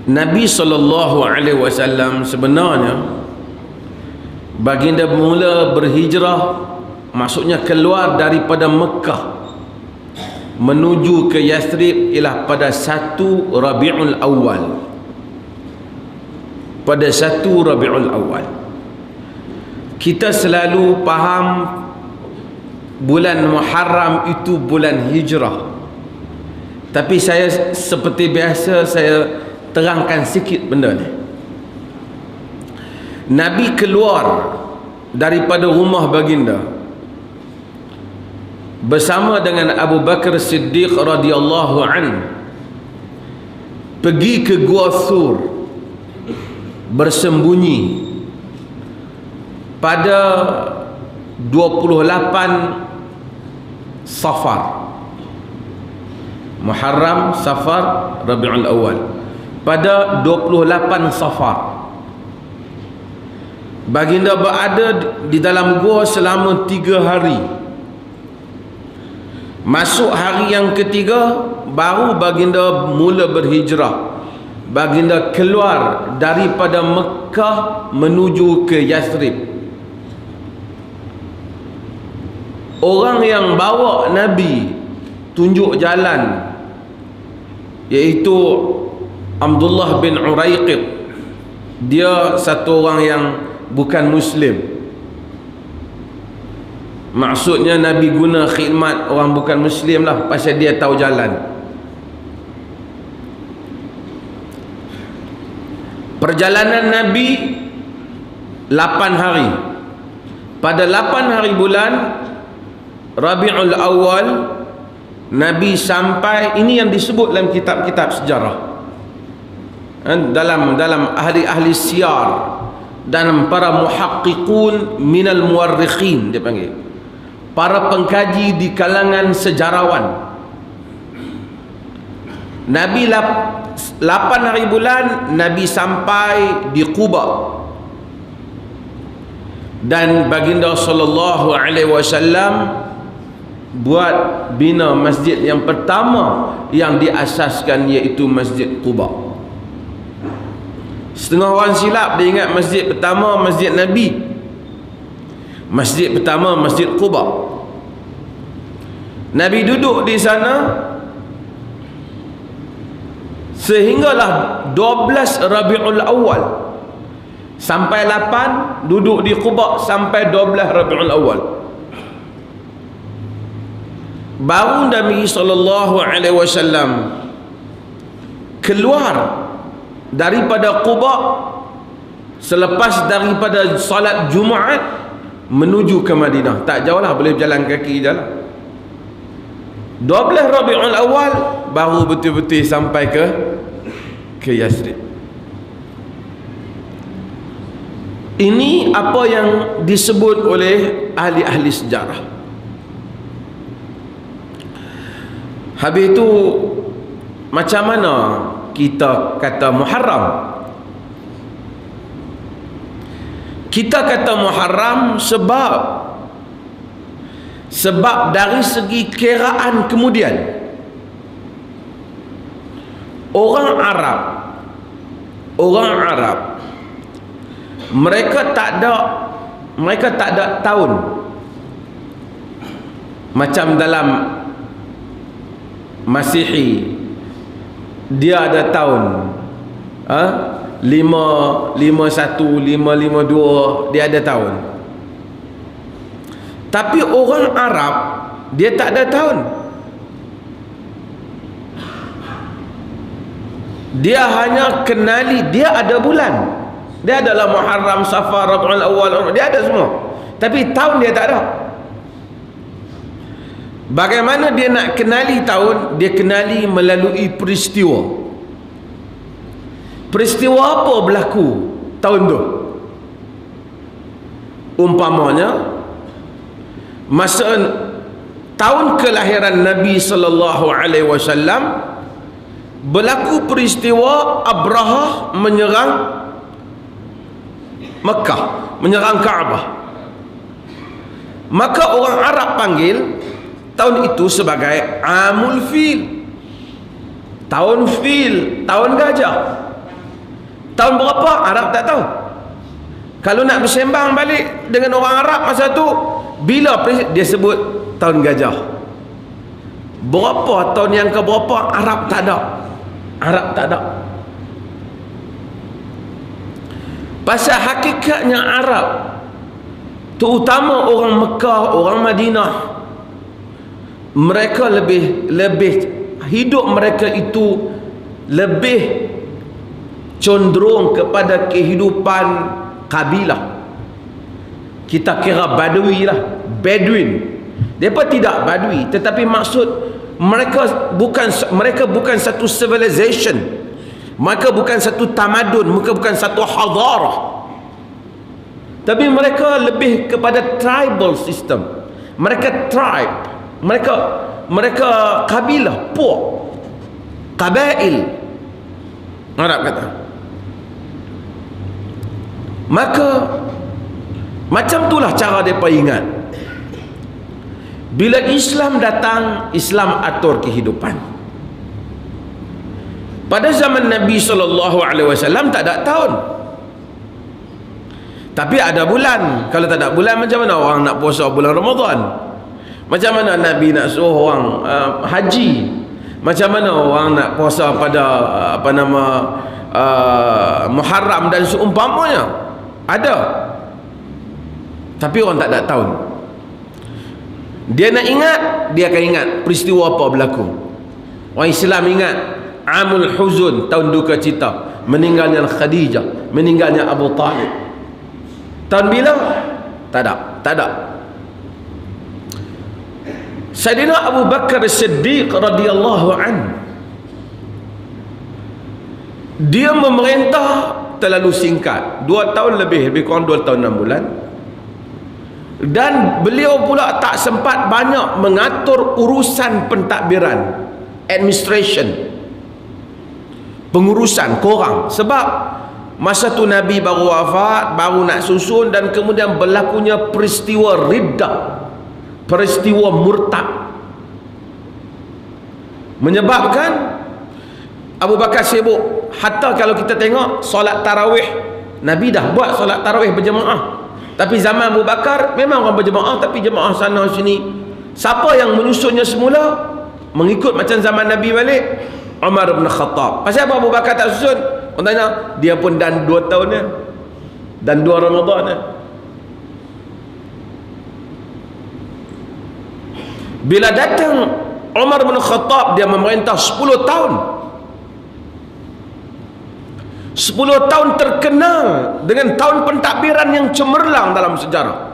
Nabi SAW sebenarnya baginda mula berhijrah, maksudnya keluar daripada Mekah menuju ke Yathrib ialah pada 1 Rabiul Awal. Pada 1 Rabiul Awal. Kita selalu faham bulan Muharram itu bulan hijrah. Tapi saya seperti biasa saya terangkan sikit benda ni. Nabi keluar daripada rumah baginda bersama dengan Abu Bakar Siddiq radhiyallahu an, pergi ke Gua Thur, bersembunyi pada 28 Safar, Muharram, Safar, Rabiul Awal. Pada 28 Safar baginda berada di dalam gua selama 3 hari. Masuk hari yang ketiga baru baginda mula berhijrah. Baginda keluar daripada Mekah menuju ke Yathrib. Orang yang bawa Nabi tunjuk jalan iaitu Abdullah bin Uraiqid. Dia satu orang yang bukan Muslim. Maksudnya Nabi guna khidmat orang bukan Muslim lah, pasal dia tahu jalan. Perjalanan Nabi 8 hari. Pada 8 hari bulan Rabiul Awal Nabi sampai, ini yang disebut dalam kitab-kitab sejarah, dalam ahli-ahli siyar, dan para muhaqqiqun minal muwarrikhin, dia panggil, para pengkaji di kalangan sejarawan. Nabi 8 hari bulan Nabi sampai di Quba, dan baginda sallallahu alaihi wasallam buat bina masjid yang pertama yang diasaskan, iaitu Masjid Quba. Setengah orang silap dia ingat masjid pertama Masjid Nabi. Masjid pertama Masjid Quba. Nabi duduk di sana sehinggalah 12 Rabiul Awal. Sampai 8 duduk di Quba sampai 12 Rabiul Awal. Baru Nabi SAW keluar daripada Quba selepas daripada salat Jumaat menuju ke Madinah. Tak jauh lah, boleh berjalan kaki je lah. 12 Rabiul Awal baru betul-betul sampai ke Yathrib. Ini apa yang disebut oleh ahli-ahli sejarah. Habis itu macam mana kita kata Muharram? Kita kata Muharram sebab dari segi kiraan kemudian orang Arab mereka tak ada tahun macam dalam Masihi. Dia ada tahun 551, 552, dia ada tahun. Tapi orang Arab dia tak ada tahun. Dia hanya kenali dia ada bulan. Dia adalah Muharram, Safar, Rabiul Awal, dia ada semua. Tapi tahun dia tak ada. Bagaimana dia nak kenali tahun? Dia kenali melalui peristiwa. Peristiwa apa berlaku tahun tu? Umpamanya masa tahun kelahiran Nabi sallallahu alaihi wasallam berlaku peristiwa Abrahah menyerang Mekah, menyerang Kaabah. Maka orang Arab panggil tahun itu sebagai Amul Fil, tahun fil, tahun gajah. Tahun berapa? Arab tak tahu. Kalau nak bersembang balik dengan orang Arab masa tu, bila dia sebut tahun gajah. Berapa tahun yang ke berapa, Arab tak ada. Arab tak ada. Pasal hakikatnya Arab, terutama orang Mekah, orang Madinah, mereka lebih hidup mereka itu lebih cenderung kepada kehidupan kabilah. Kita kira Badui lah, Bedouin. Mereka tidak Badui, tetapi maksud mereka bukan satu civilization. Mereka bukan satu tamadun, mereka bukan satu hadarah. Tapi mereka lebih kepada tribal system. Mereka tribe. Mereka kabilah, puak, kabail, Arab kata. Maka macam itulah cara mereka ingat. Bila Islam datang, Islam atur kehidupan. Pada zaman Nabi SAW tak ada tahun, tapi ada bulan. Kalau tak ada bulan, macam mana orang nak puasa bulan Ramadan? Macam mana Nabi nak suruh orang haji? Macam mana orang nak puasa pada Muharram dan seumpamanya? Ada, tapi orang tak ada tahun. Dia nak ingat, dia akan ingat peristiwa apa berlaku. Orang Islam ingat Amul Huzun, tahun duka cita, meninggalnya Khadijah, meninggalnya Abu Talib. Tahun bila? Tak ada. Sayyidina Abu Bakar As-Siddiq radhiyallahu anhu, dia memerintah terlalu singkat, 2 tahun lebih kurang 2 tahun 6 bulan. Dan beliau pula tak sempat banyak mengatur urusan pentadbiran, administration, pengurusan korang. Sebab masa tu Nabi baru wafat, baru nak susun, dan kemudian berlakunya peristiwa riddah, peristiwa murtad, menyebabkan Abu Bakar sibuk. Hatta kalau kita tengok solat tarawih, Nabi dah buat solat tarawih berjemaah, tapi zaman Abu Bakar memang orang berjemaah, tapi jemaah sana sini. Siapa yang menyusunnya semula, mengikut macam zaman Nabi balik? Umar bin Khattab. Pasal apa Abu Bakar tak susun? Orang tanya, dia pun dan 2 tahunnya, dan 2 Ramadannya. Bila datang Umar bin Khattab, dia memerintah 10 tahun. 10 tahun terkenal dengan tahun pentadbiran yang cemerlang dalam sejarah.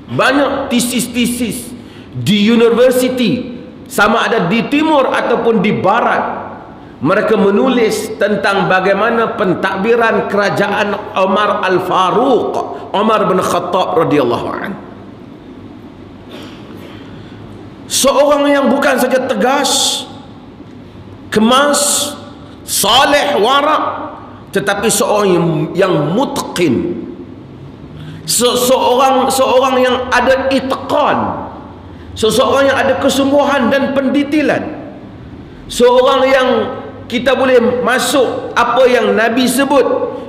Banyak tesis-tesis di universiti, sama ada di timur ataupun di barat, mereka menulis tentang bagaimana pentadbiran kerajaan Umar Al-Faruq, Umar bin Khattab radhiyallahu anhu. Seorang yang bukan saja tegas, kemas, saleh, warak, tetapi seorang yang mutqin, seorang yang ada itqan, seseorang yang ada kesungguhan dan pendetilan, seorang yang kita boleh masuk apa yang Nabi sebut,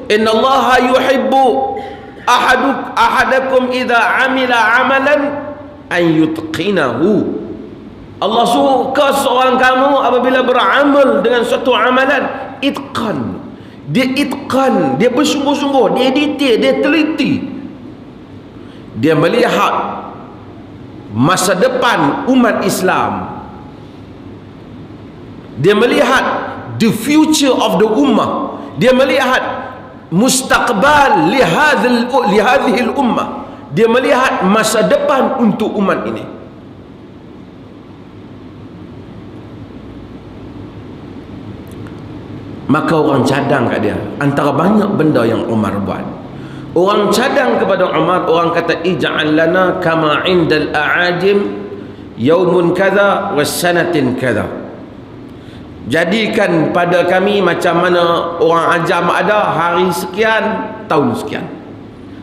innallaha yuhibbu ahadakum idza amila amalan an yutqinahu. Allah suka seorang kamu apabila beramal dengan suatu amalan, itqan. Dia itqan, dia bersungguh-sungguh, dia detail, dia teliti. Dia melihat masa depan umat Islam. Dia melihat the future of the ummah. Dia melihat mustaqbal li hadhihi al-ummah. Dia melihat masa depan untuk umat ini. Maka orang cadang kat dia. Antara banyak benda yang Umar buat, orang cadang kepada Umar. Orang kata, ij'al lana kama indal a'ajim yaumun kadha wa sanatin kadha. Jadikan pada kami macam mana orang ajam ada hari sekian, tahun sekian.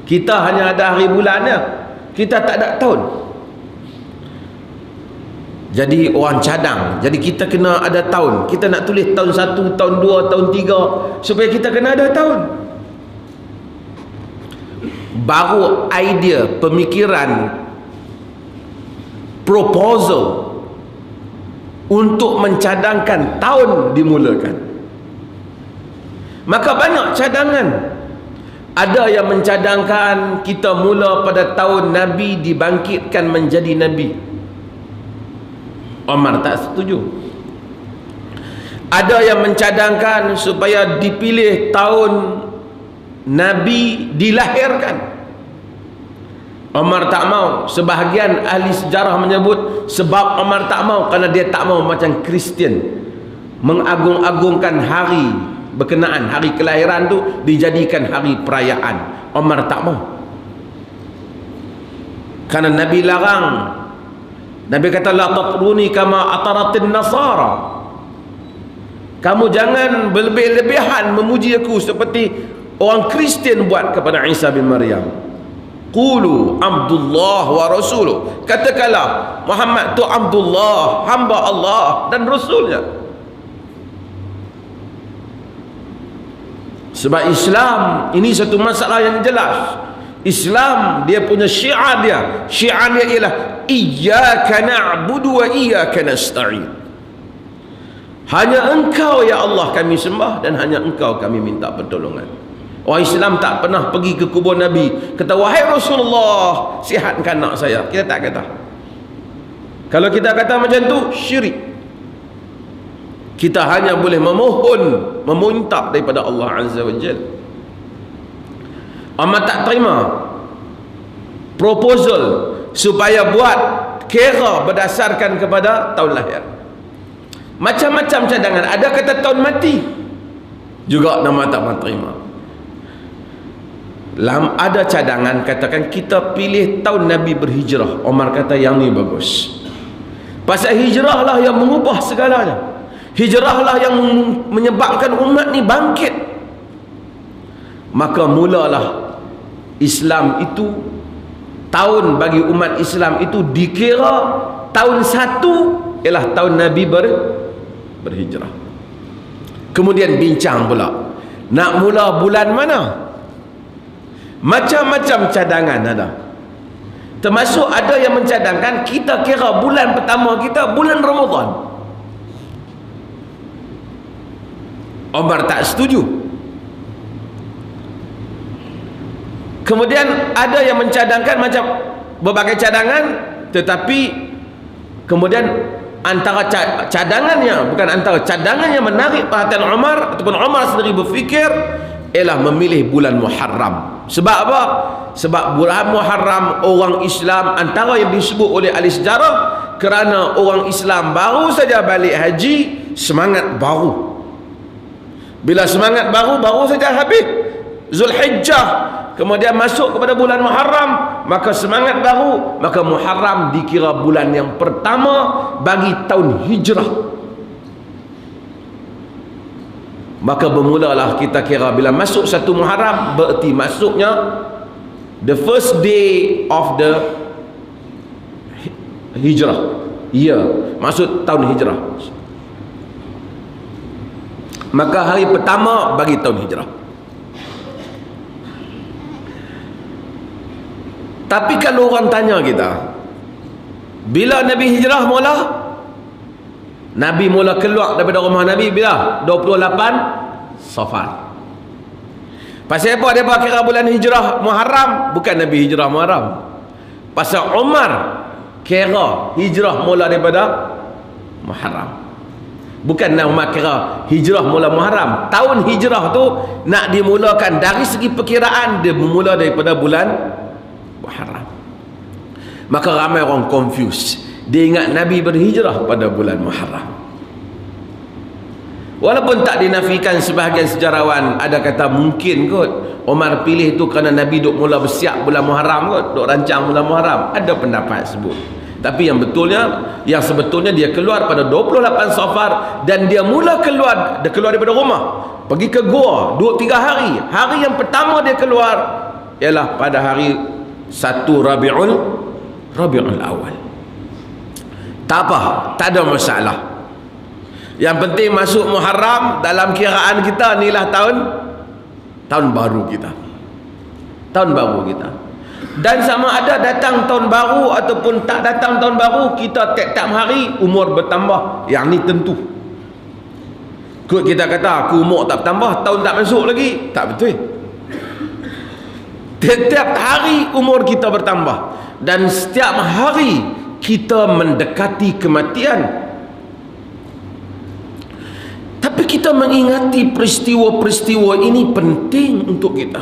Kita hanya ada hari bulannya, kita tak ada tahun. Jadi orang cadang. Jadi kita kena ada tahun. Kita nak tulis tahun 1, tahun 2, tahun 3, supaya kita kena ada tahun. Baru idea, pemikiran, proposal untuk mencadangkan tahun dimulakan. Maka banyak cadangan. Ada yang mencadangkan kita mula pada tahun Nabi dibangkitkan menjadi Nabi. Umar tak setuju. Ada yang mencadangkan supaya dipilih tahun Nabi dilahirkan. Umar tak mau. Sebahagian ahli sejarah menyebut sebab Umar tak mau kerana dia tak mau macam Kristian mengagung-agungkan hari berkenaan hari kelahiran tu dijadikan hari perayaan. Umar tak mau. Kerana Nabi larang. Nabi kata la tatruni kama ataratin nasara. Kamu jangan berlebih-lebihan memuji aku seperti orang Kristian buat kepada Isa bin Maryam. Qulu Abdullah wa rasuluh. Katakanlah Muhammad tu Abdullah, hamba Allah dan rasulnya. Sebab Islam ini satu masalah yang jelas. Islam dia punya syiar dia. Syiar dia ialah iyyaka na'budu wa iyyaka nasta'in. Hanya engkau ya Allah kami sembah dan hanya engkau kami minta pertolongan. Orang Islam tak pernah pergi ke kubur Nabi kata wahai Rasulullah sihatkan anak saya. Kita tak kata. Kalau kita kata macam tu syirik. Kita hanya boleh memohon, meminta daripada Allah Azza wa Jalla. Amat tak terima proposal supaya buat kira berdasarkan kepada tahun lahir. Macam-macam cadangan. Ada kata tahun mati juga nama tak terima. Ada cadangan katakan kita pilih tahun Nabi berhijrah. Omar kata yang ni bagus. Pasal hijrah lah yang mengubah segalanya. Hijrah lah yang menyebabkan umat ni bangkit. Maka mulalah Islam itu, tahun bagi umat Islam itu dikira tahun 1 ialah tahun Nabi berhijrah. Kemudian bincang pula nak mula bulan mana. Macam-macam cadangan ada. Termasuk ada yang mencadangkan kita kira bulan pertama kita bulan Ramadan. Umar tak setuju. Kemudian ada yang mencadangkan macam berbagai cadangan, tetapi kemudian antara cadangannya, bukan antara cadangan yang menarik perhatian Umar ataupun Umar sendiri berfikir ialah memilih bulan Muharram. Sebab apa? Sebab bulan Muharram orang Islam antara yang disebut oleh ahli sejarah kerana orang Islam baru saja balik haji, semangat baru. Bila semangat baru saja habis Zulhijjah, kemudian masuk kepada bulan Muharram, maka semangat baru, maka Muharram dikira bulan yang pertama bagi tahun hijrah. Maka bermulalah kita kira bila masuk 1 Muharram, berarti masuknya the first day of the hijrah. Ya, maksud tahun hijrah. Maka hari pertama bagi tahun hijrah. Tapi kalau orang tanya kita, bila Nabi hijrah mula? Nabi mula keluar daripada rumah Nabi bila? 28 Safar. Pasal apa dia kira bulan hijrah Muharram? Bukan Nabi hijrah Muharram. Pasal Umar kira hijrah mula daripada Muharram. Bukan Umar kira hijrah mula Muharram. Tahun hijrah tu nak dimulakan dari segi perkiraan dia bermula daripada bulan Muharram. Maka ramai orang confuse. Dia ingat Nabi berhijrah pada bulan Muharram. Walaupun tak dinafikan sebahagian sejarawan, ada kata mungkin kot Umar pilih tu kerana Nabi duk mula bersiap bulan Muharram kot, duk rancang bulan Muharram. Ada pendapat sebut. Tapi yang sebetulnya dia keluar pada 28 Safar dan dia mula keluar daripada rumah, pergi ke gua 2-3 hari. Hari yang pertama dia keluar ialah pada hari 1 Rabiul Awal. Tak apa, tak ada masalah. Yang penting masuk Muharram, dalam kiraan kita inilah tahun baru kita. Tahun baru kita. Dan sama ada datang tahun baru ataupun tak datang tahun baru, kita tiap-tiap hari umur bertambah. Yang ni tentu. Kot kita kata aku umur tak bertambah, tahun tak masuk lagi, tak betul. Tiap-tiap hari umur kita bertambah, dan setiap hari kita mendekati kematian. Tapi kita mengingati peristiwa-peristiwa ini penting untuk kita.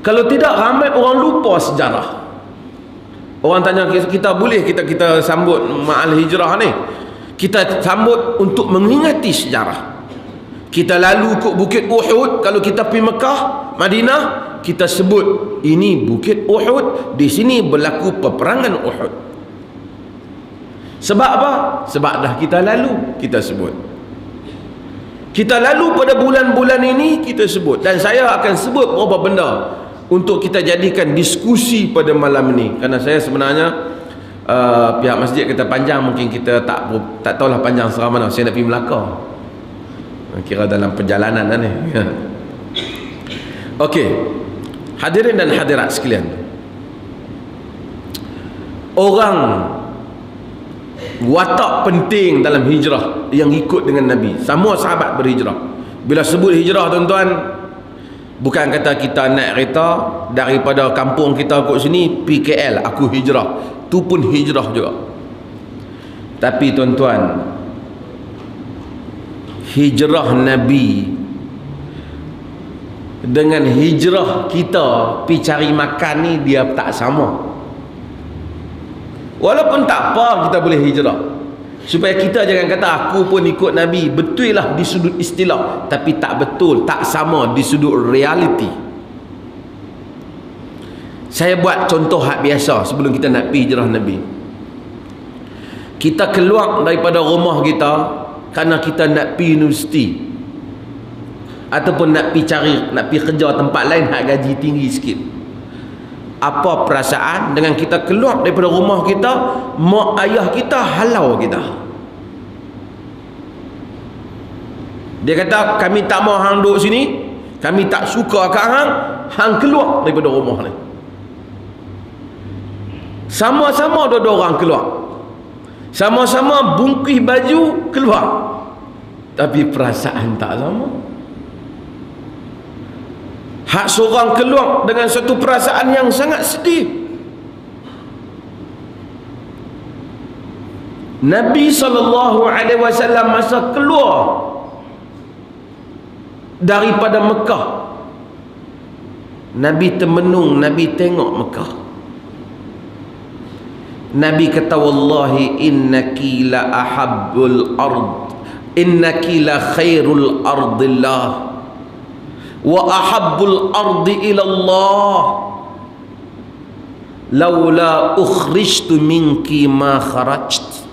Kalau tidak, ramai orang lupa sejarah. Orang tanya kita, boleh kita sambut Ma'al Hijrah ni, kita sambut untuk mengingati sejarah. Kita lalu ke Bukit Uhud. Kalau kita pergi Mekah, Madinah, kita sebut ini Bukit Uhud, di sini berlaku peperangan Uhud. Sebab apa? Sebab dah kita lalu, kita sebut. Kita lalu pada bulan-bulan ini, kita sebut. Dan saya akan sebut beberapa benda untuk kita jadikan diskusi pada malam ini. Kerana saya sebenarnya pihak masjid kata panjang, mungkin kita tak tahulah panjang serah mana. Saya nak pergi Melaka, kira dalam perjalanan ni. Okey, hadirin dan hadirat sekalian, orang watak penting dalam hijrah yang ikut dengan Nabi, semua sahabat berhijrah. Bila sebut hijrah, tuan-tuan, bukan kata kita naik kereta daripada kampung kita kot sini PKL, aku hijrah. Tu pun hijrah juga. Tapi tuan-tuan, hijrah Nabi dengan hijrah kita pergi cari makan ni, dia tak sama. Walaupun tak apa, kita boleh hijrah. Supaya kita jangan kata aku pun ikut Nabi. Betul lah di sudut istilah, tapi tak betul, tak sama di sudut realiti. Saya buat contoh hak biasa sebelum kita nak pergi hijrah Nabi. Kita keluar daripada rumah kita kerana kita nak pergi universiti, ataupun nak pergi kerja tempat lain hak gaji tinggi sikit. Apa perasaan dengan kita keluar daripada rumah kita, mak ayah kita halau kita? Dia kata, kami tak mau hang duduk sini, kami tak suka kat hang keluar daripada rumah ni. Sama-sama dua-dua orang keluar, sama-sama bungkus baju keluar, tapi perasaan tak sama. Hak seorang keluar dengan satu perasaan yang sangat sedih. Nabi SAW masa keluar daripada Mekah, Nabi termenung, Nabi tengok Mekah. Nabi kata, wallahi innaki la ahabbul ard, innaki la khairul ardillah, wa ahabbul ardi ila Allah, laula ukhrijtu minki ma kharajt.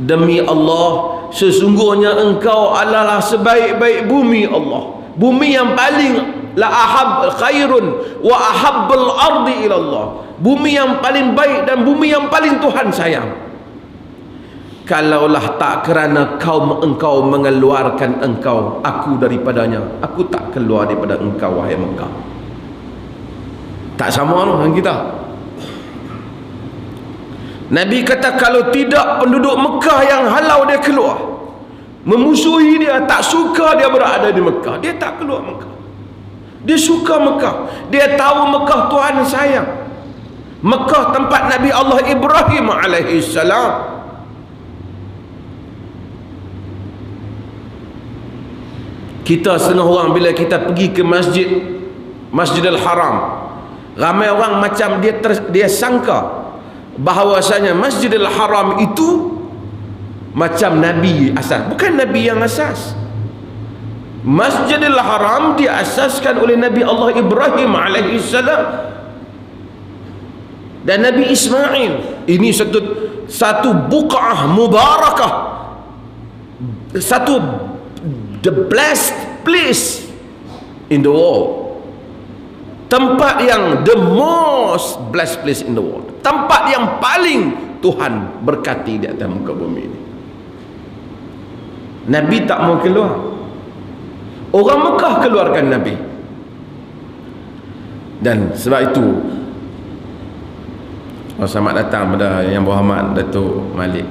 Demi Allah, sesungguhnya engkau adalah sebaik-baik bumi Allah, bumi yang paling la ahab khairun wa ahabbul ardi ila Allah, bumi yang paling baik dan bumi yang paling Tuhan sayang. Kalaulah tak kerana kaum engkau mengeluarkan aku daripadanya, aku tak keluar daripada engkau, wahai Mekah. Tak sama dengan kita. Nabi kata, kalau tidak penduduk Mekah yang halau dia keluar, memusuhi dia, tak suka dia berada di Mekah, dia tak keluar Mekah. Dia suka Mekah, dia tahu Mekah Tuhan sayang. Mekah tempat Nabi Allah Ibrahim alaihissalam. Kita setengah orang bila kita pergi ke Masjidil Haram, ramai orang macam dia sangka bahawasanya Masjidil Haram itu macam Nabi asas. Bukan Nabi yang asas. Masjidil Haram diasaskan oleh Nabi Allah Ibrahim alaihissalam dan Nabi Ismail. Ini satu buq'ah mubarakah, satu the blessed place in the world, tempat yang the most blessed place in the world, tempat yang paling Tuhan berkati di atas muka bumi ini. Nabi tak mau keluar, orang Mekah keluarkan Nabi. Dan sebab itu, selamat datang pada Yang Berhormat Datuk Malik.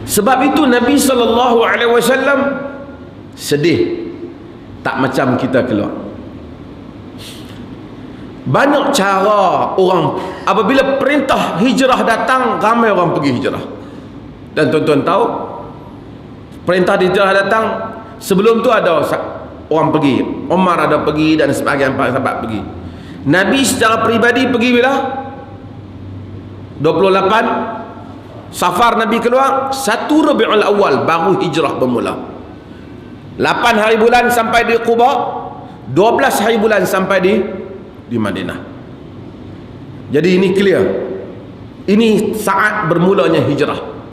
Sebab itu Nabi SAW sedih, tak macam kita keluar. Banyak cara orang, apabila perintah hijrah datang, ramai orang pergi hijrah. Dan tuan-tuan tahu, perintah hijrah datang, sebelum tu ada orang pergi, Umar ada pergi dan sebahagian sahabat pergi. Nabi secara peribadi pergi bila? 28 Safar Nabi keluar, 1 Rabiul Awal baru hijrah bermula. 8 hari bulan sampai di Quba, 12 hari bulan sampai di Madinah. Jadi ini clear. Ini saat bermulanya hijrah.